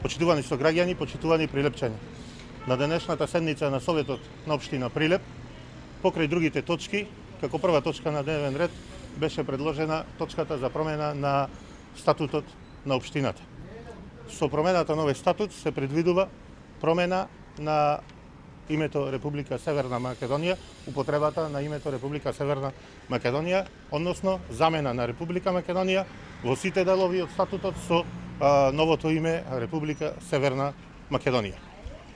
Почитувани сограѓани, почитувани прилепчани. На денешната седница на Советот на општина Прилеп, покрај другите точки, како прва точка на дневен ред беше предложена точката за промена на статутот на општината. Со промената на овој статут се предвидува промена на името Република Северна Македонија, употребата на името Република Северна Македонија, односно замена на Република Македонија во сите делови од статутот со новото име Република Северна Македонија.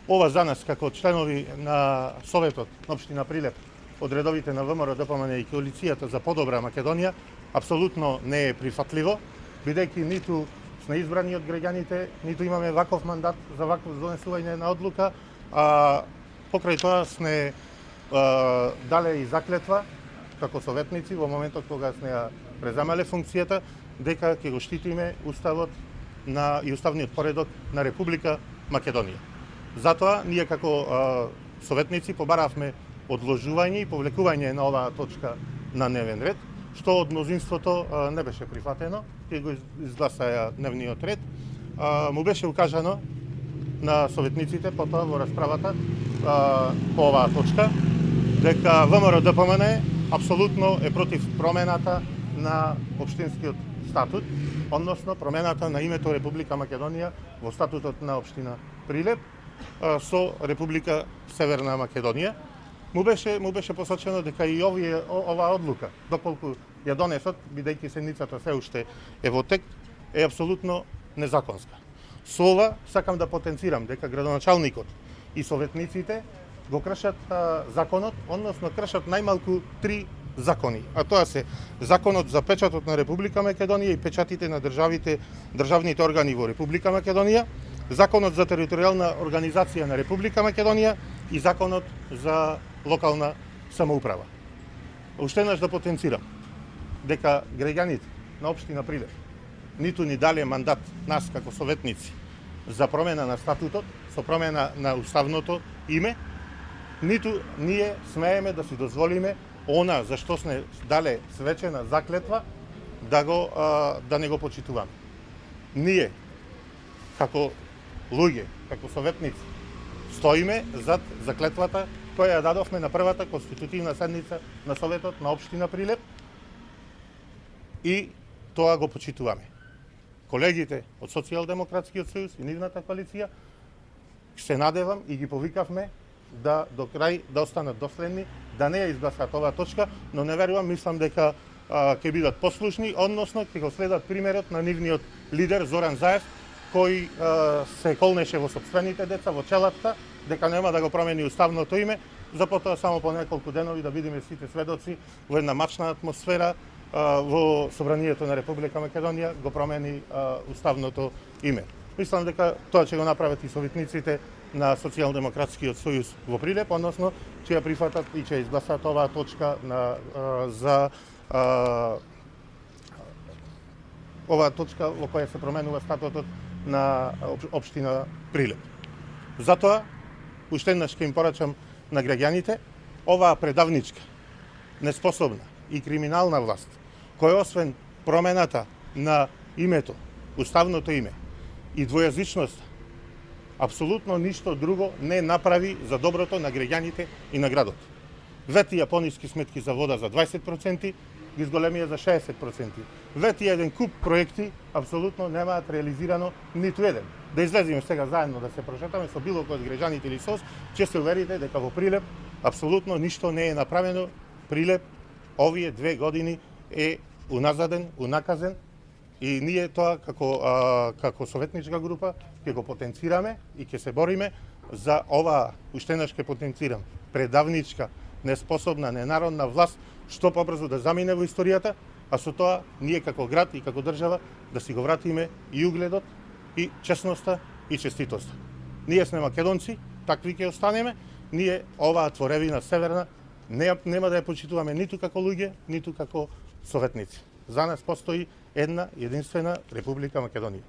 Ова за нас како членови на Советот на општина Прилеп од редовите на ВМРО ДПМН и коалицијата за подобра Македонија апсолутно не е прифатливо, бидејќи ниту сме избрани од граѓаните, ниту имаме ваков мандат за вакво донесување на одлука, а покрај тоа сме дале и заклетва како советници во моментот кога сме ја преземале функцијата дека ќе го штитиме уставот и уставниот поредок на Република Македонија. Затоа ние како советници побаравме одложување и повлекување на оваа точка на дневен ред, што од мнозинството не беше прифатено, ќе го изгласаја дневниот ред. Му беше укажано на советниците потоа во расправата по оваа точка дека ВМРО ДПМН апсолутно е против промената на општинскиот статут, односно промената на името Република Македонија во статутот на општина Прилеп со Република Северна Македонија. Му беше посочено дека и оваа одлука, доколку ја донесот, бидејќи седницата се уште е во тек, е апсолутно незаконска. Со ова сакам да потенцирам дека градоначалникот и советниците го кршат законот, односно кршат најмалку 3 закони, а тоа се Законот за печатот на Република Македонија и печатите на државните органи во Република Македонија, Законот за територијална организација на Република Македонија и Законот за локална самоуправа. Уште еднаш да потенцирам дека граѓаните на општина Прилеп ниту ни дале мандат нас како советници за промена на статутот, со промена на уставното име, ниту ние смееме да си дозволиме она за што сме дале свечена заклетва да не го почитуваме. Ние како луѓе, како советници, стоиме зад заклетвата која ја дадовме на првата конститутивна седница на Советот на општина Прилеп и тоа го почитуваме. Колегите од Социјалдемократскиот сојуз и нивната коалиција се надевам и ги повикавме да до крај да останат доследни, да не ја изгласат оваа точка, но не верувам, мислам дека ќе бидат послушни, односно ќе го следат примерот на нивниот лидер Зоран Заев, кој се колнеше во сопствените деца, во челатта, дека нема да го промени уставното име, за потоа само по неколку денови да видиме сите сведоци во една мачна атмосфера во Собранието на Република Македонија го промени уставното име. Мислам дека тоа ќе го направат и советниците на Социјалдемократскиот сојуз во Прилеп, односно ќе ја прифатат и ќе изгласат оваа точка за оваа точка во која се променува статутот на општина Прилеп. Затоа, уште еднаш ќе им порачам на граѓаните, оваа предавничка, неспособна и криминална власт, која освен промената на името, уставното име и двојазичноста, апсолутно ништо друго не направи за доброто на граѓаните и на градот. Ветија пониски сметки за вода за 20%, ги зголемија за 60%. Ветија еден куп проекти, апсолутно немаат реализирано ниту еден. Да излеземе сега заедно да се прошетаме со било кој од граѓаните или сос, ќе се уверите дека во Прилеп апсолутно ништо не е направено. Прилеп овие 2 години е уназаден, унаказен и ние тоа како советничка група ќе го потенцираме и ќе се бориме за оваа, уште еднаш ќе потенцирам, предавничка, неспособна, ненародна власт, што побрзо да замине во историјата, а со тоа ние како град и како држава да си го вратиме и угледот, и честноста, и честитоста. Ние сме македонци, такви ќе останеме, ние оваа творевина северна нема да ја почитуваме ниту како луѓе, ниту како советници. За нас постои една единствена Република Македонија.